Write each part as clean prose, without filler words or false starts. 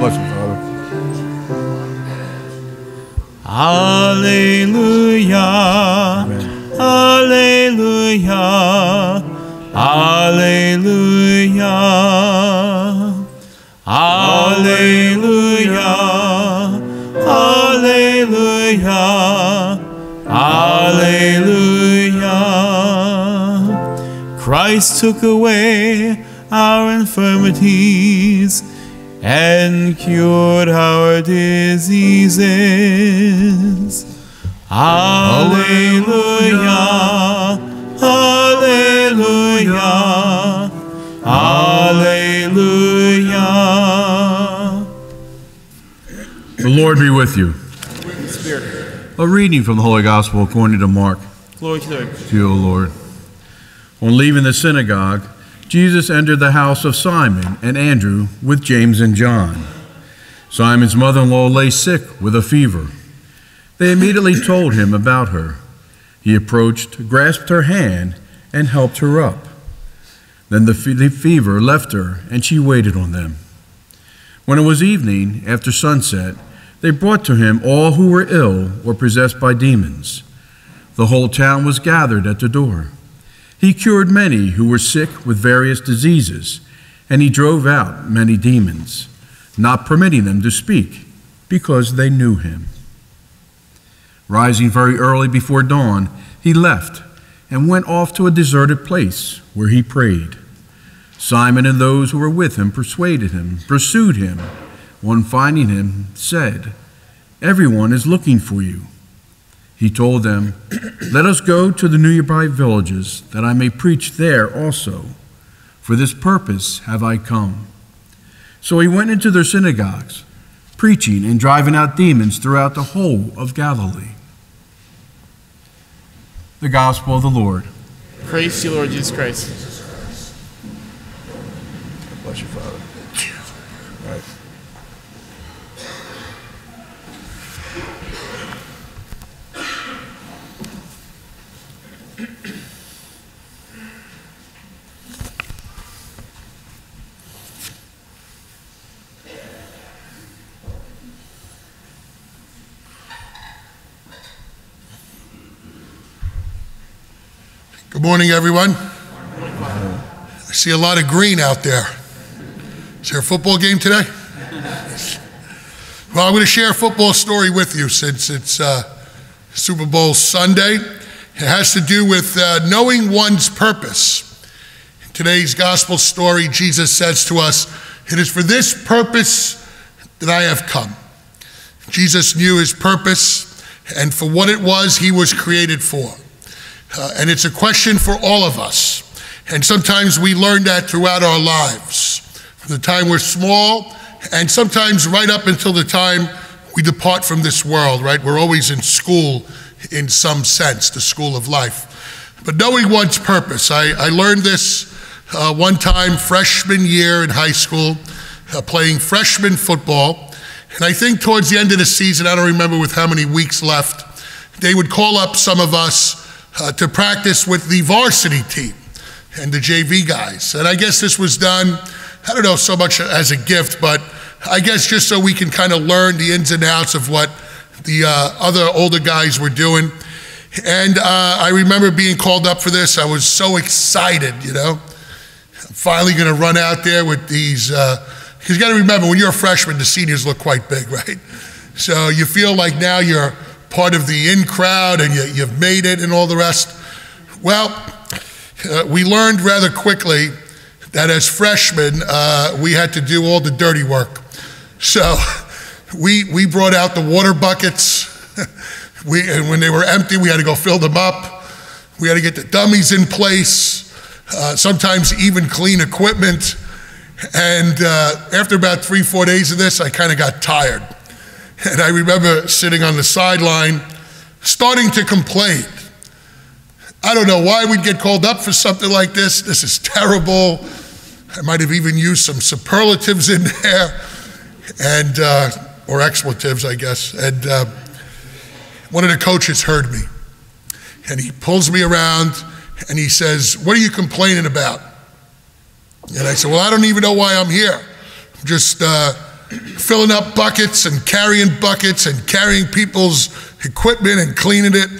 Bless you, Father. Hallelujah. Amen. Hallelujah. Hallelujah. Hallelujah. Hallelujah. Hallelujah. Christ took away our infirmities and cured our diseases. Hallelujah. Hallelujah. Hallelujah. The Lord be with you. With the Spirit. A reading from the Holy Gospel according to Mark. Glory to the Lord. To you, O Lord. On leaving the synagogue, Jesus entered the house of Simon and Andrew with James and John. Simon's mother-in-law lay sick with a fever. They immediately told him about her. He approached, grasped her hand, and helped her up. Then the fever left her, and she waited on them. When it was evening, after sunset, they brought to him all who were ill or possessed by demons. The whole town was gathered at the door. He cured many who were sick with various diseases, and he drove out many demons, not permitting them to speak, because they knew him. Rising very early before dawn, he left and went off to a deserted place where he prayed. Simon and those who were with him pursued him. On finding him, said, "Everyone is looking for you." He told them, "Let us go to the nearby villages, that I may preach there also. For this purpose have I come." So he went into their synagogues, preaching and driving out demons throughout the whole of Galilee. The Gospel of the Lord. Praise to you, Lord Jesus Christ. Bless you, Father. All right. Good morning, everyone. I see a lot of green out there. Is there a football game today? Well, I'm going to share a football story with you since it's Super Bowl Sunday. It has to do with knowing one's purpose. In today's gospel story, Jesus says to us, "It is for this purpose that I have come." Jesus knew his purpose and for what it was he was created for. And it's a question for all of us. And sometimes we learn that throughout our lives, from the time we're small, and sometimes right up until the time we depart from this world, right? We're always in school in some sense, the school of life. But knowing one's purpose, I learned this one time, freshman year in high school, playing freshman football. And I think towards the end of the season, I don't remember with how many weeks left, they would call up some of us to practice with the varsity team and the JV guys. And I guess this was done, I don't know so much as a gift, but I guess just so we can kind of learn the ins and outs of what the other older guys were doing. And I remember being called up for this. I was so excited, you know. I'm finally going to run out there with these, because you got to remember, when you're a freshman, the seniors look quite big, right? So you feel like now you're part of the in crowd and you've made it and all the rest. Well, we learned rather quickly that as freshmen, we had to do all the dirty work. So we brought out the water buckets. And when they were empty, we had to go fill them up. We had to get the dummies in place, sometimes even clean equipment. And after about 3-4 days of this, I kind of got tired. And I remember sitting on the sideline, starting to complain. I don't know why we'd get called up for something like this. This is terrible. I might have even used some superlatives in there, and or expletives, I guess. And one of the coaches heard me, and he pulls me around, and he says, "What are you complaining about?" And I said, "Well, I don't even know why I'm here. I'm just filling up buckets and carrying people's equipment and cleaning it.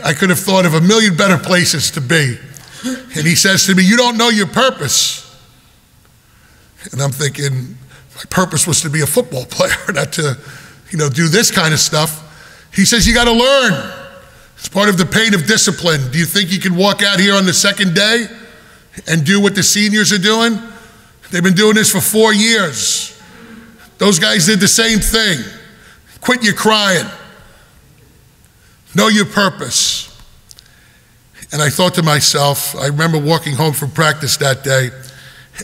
I could have thought of a million better places to be. And he says to me, "You don't know your purpose." And I'm thinking, my purpose was to be a football player, not to, do this kind of stuff. He says, "You got to learn. It's part of the pain of discipline. Do you think you can walk out here on the second day and do what the seniors are doing? They've been doing this for 4 years. Those guys did the same thing. Quit your crying. Know your purpose." And I thought to myself, I remember walking home from practice that day,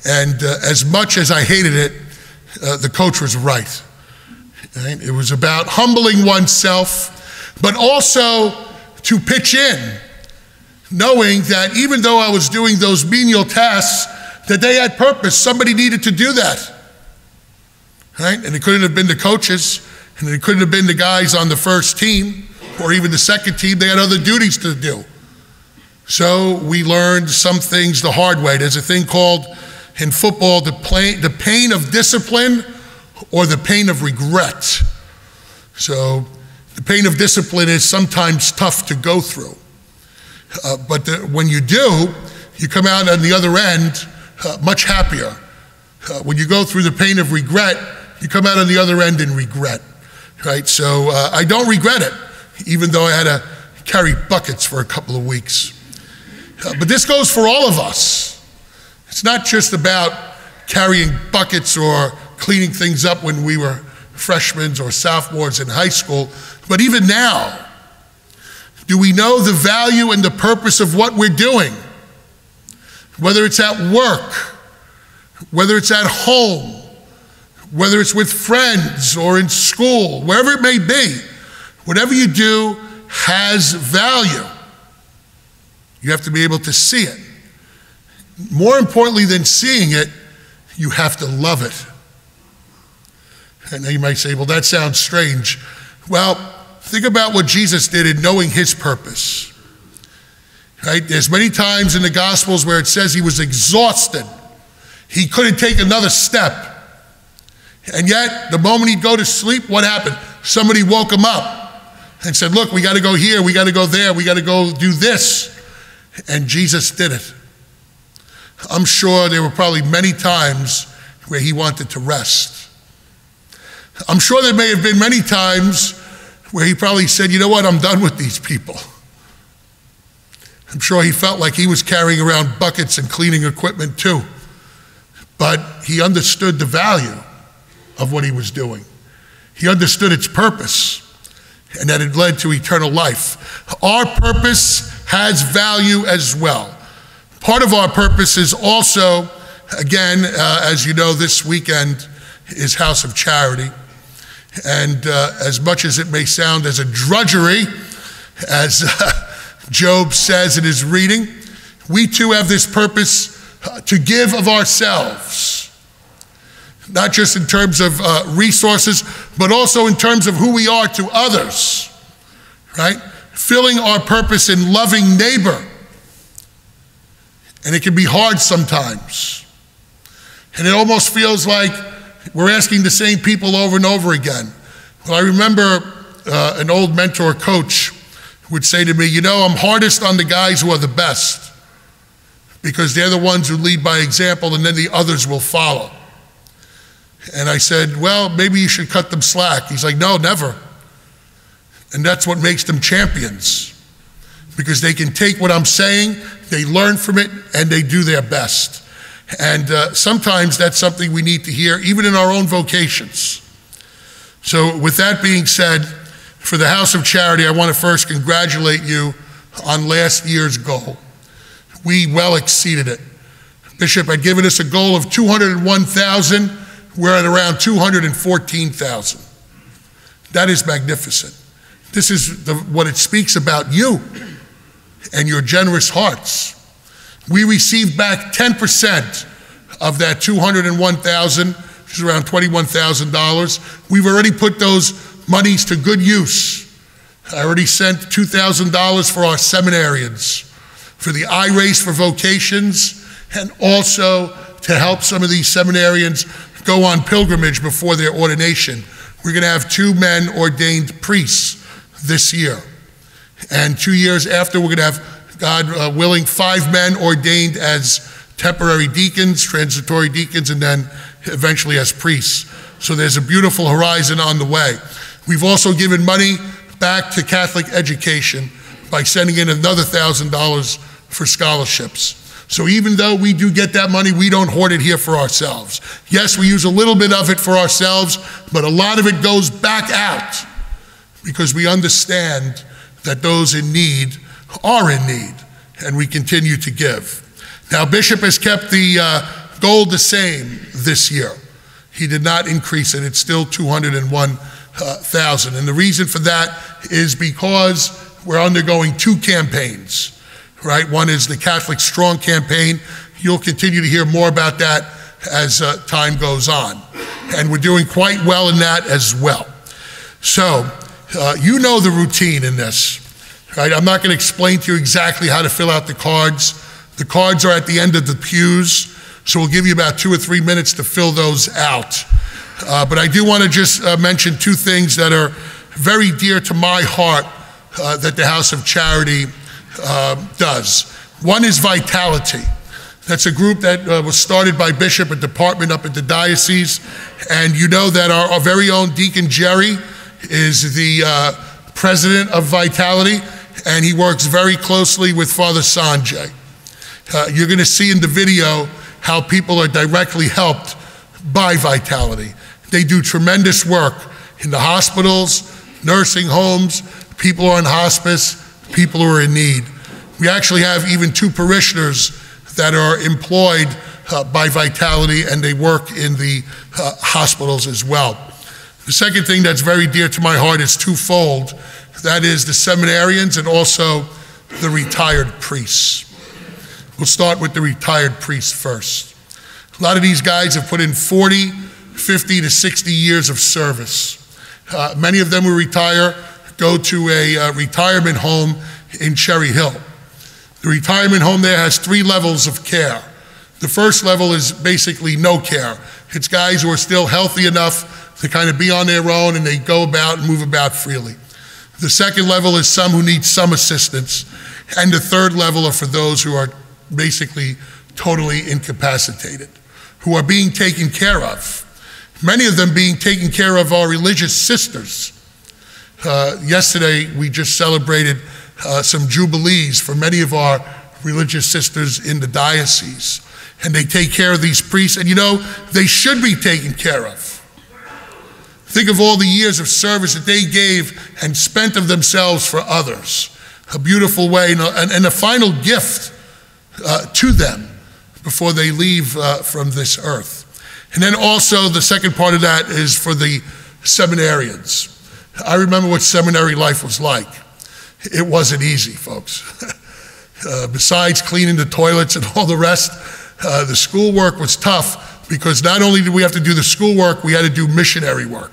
and as much as I hated it, the coach was right. Right? It was about humbling oneself, but also to pitch in, knowing that even though I was doing those menial tasks, that they had purpose. Somebody needed to do that. Right? And it couldn't have been the coaches, and it couldn't have been the guys on the first team, or even the second team. They had other duties to do. So we learned some things the hard way. There's a thing called, in football, the pain of discipline or the pain of regret. So the pain of discipline is sometimes tough to go through. But when you do, you come out on the other end much happier. When you go through the pain of regret, you come out on the other end in regret. Right? So I don't regret it, even though I had to carry buckets for a couple of weeks. But this goes for all of us. It's not just about carrying buckets or cleaning things up when we were freshmen or sophomores in high school, but even now, do we know the value and the purpose of what we're doing? Whether it's at work, whether it's at home, whether it's with friends or in school, wherever it may be, whatever you do has value. You have to be able to see it. More importantly than seeing it, you have to love it. And now you might say, well, that sounds strange. Well, think about what Jesus did in knowing his purpose. Right? There's many times in the Gospels where it says he was exhausted. He couldn't take another step. And yet, the moment he'd go to sleep, what happened? Somebody woke him up and said, look, we got to go here, we got to go there, we got to go do this. And Jesus did it. I'm sure there were probably many times where he wanted to rest. I'm sure there may have been many times where he probably said, you know what, I'm done with these people. I'm sure he felt like he was carrying around buckets and cleaning equipment too. But he understood the value of what he was doing. He understood its purpose, and that it led to eternal life. Our purpose has value as well. Part of our purpose is also, again, as you know, this weekend is House of Charity. And as much as it may sound as a drudgery, as Job says in his reading, we too have this purpose to give of ourselves. Not just in terms of resources, but also in terms of who we are to others, right? Filling our purpose in loving neighbor. And it can be hard sometimes. And it almost feels like we're asking the same people over and over again. Well, I remember an old mentor coach would say to me, you know, I'm hardest on the guys who are the best, because they're the ones who lead by example, and then the others will follow. And I said, well, maybe you should cut them slack. He's like, no, never. And that's what makes them champions, because they can take what I'm saying, they learn from it, and they do their best. And sometimes that's something we need to hear, even in our own vocations. So with that being said, for the House of Charity, I want to first congratulate you on last year's goal. We well exceeded it. Bishop had given us a goal of 201,000. We're at around 214,000. That is magnificent. This is what it speaks about you and your generous hearts. We received back 10% of that 201,000, which is around $21,000. We've already put those monies to good use. I already sent $2,000 for our seminarians, for the I-Race for vocations, and also to help some of these seminarians go on pilgrimage before their ordination. We're going to have 2 men ordained priests this year. And 2 years after, we're going to have, God willing, 5 men ordained as temporary deacons, transitory deacons, and then eventually as priests. So there's a beautiful horizon on the way. We've also given money back to Catholic education by sending in another $1,000 for scholarships. So even though we do get that money, we don't hoard it here for ourselves. Yes, we use a little bit of it for ourselves, but a lot of it goes back out because we understand that those in need are in need, and we continue to give. Now, Bishop has kept the goal the same this year. He did not increase it. It's still $201,000. And the reason for that is because we're undergoing 2 campaigns. Right? One is the Catholic Strong campaign. You'll continue to hear more about that as time goes on. And we're doing quite well in that as well. So, you know the routine in this. Right? I'm not going to explain to you exactly how to fill out the cards. The cards are at the end of the pews, so we'll give you about 2 or 3 minutes to fill those out. But I do want to just mention 2 things that are very dear to my heart that the House of Charity does. One is Vitality. That's a group that was started by Bishop, a department up at the diocese, and you know that our very own Deacon Jerry is the president of Vitality, and he works very closely with Father Sanjay. You're going to see in the video how people are directly helped by Vitality. They do tremendous work in the hospitals, nursing homes, people who are in hospice, people who are in need. We actually have even 2 parishioners that are employed by Vitality, and they work in the hospitals as well. The second thing that's very dear to my heart is twofold. That is the seminarians and also the retired priests. We'll start with the retired priests first. A lot of these guys have put in 40, 50 to 60 years of service. Many of them who retire go to a retirement home in Cherry Hill. The retirement home there has 3 levels of care. The first level is basically no care. It's guys who are still healthy enough to kind of be on their own and they go about and move about freely. The second level is some who need some assistance. And the third level are for those who are basically totally incapacitated, who are being taken care of. Many of them being taken care of are religious sisters. Yesterday, we just celebrated some jubilees for many of our religious sisters in the diocese. And they take care of these priests, and you know, they should be taken care of. Think of all the years of service that they gave and spent of themselves for others. A beautiful way and a final gift to them before they leave from this earth. And then also the second part of that is for the seminarians. I remember what seminary life was like. It wasn't easy, folks. Besides cleaning the toilets and all the rest, the schoolwork was tough because not only did we have to do the schoolwork, we had to do missionary work.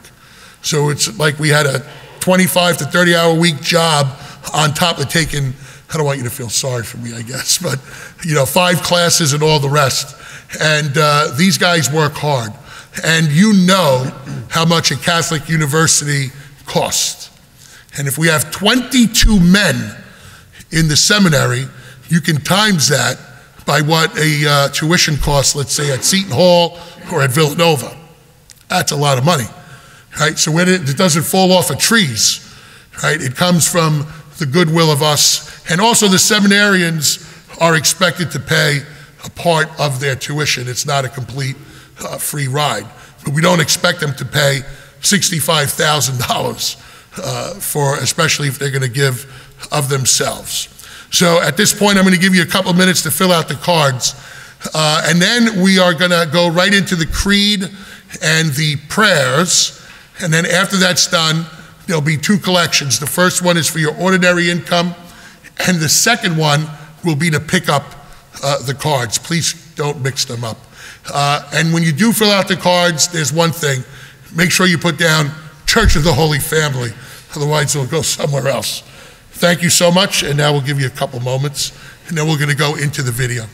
So it's like we had a 25 to 30 hour week job on top of taking, I don't want you to feel sorry for me, I guess, but 5 classes and all the rest. And these guys work hard. And you know how much a Catholic university costs. And if we have 22 men in the seminary, you can times that by what a tuition costs, let's say at Seton Hall or at Villanova. That's a lot of money, right? So when it doesn't fall off of trees, right? It comes from the goodwill of us. And also the seminarians are expected to pay a part of their tuition. It's not a complete free ride. But we don't expect them to pay $65,000 especially if they're going to give of themselves. So at this point, I'm going to give you a couple of minutes to fill out the cards. And then we are going to go right into the creed and the prayers. And then after that's done, there'll be 2 collections. The first one is for your ordinary income, and the second one will be to pick up the cards. Please don't mix them up. And when you do fill out the cards, there's one thing. Make sure you put down Church of the Holy Family, otherwise it'll go somewhere else. Thank you so much, and now we'll give you a couple moments, and then we're going to go into the video.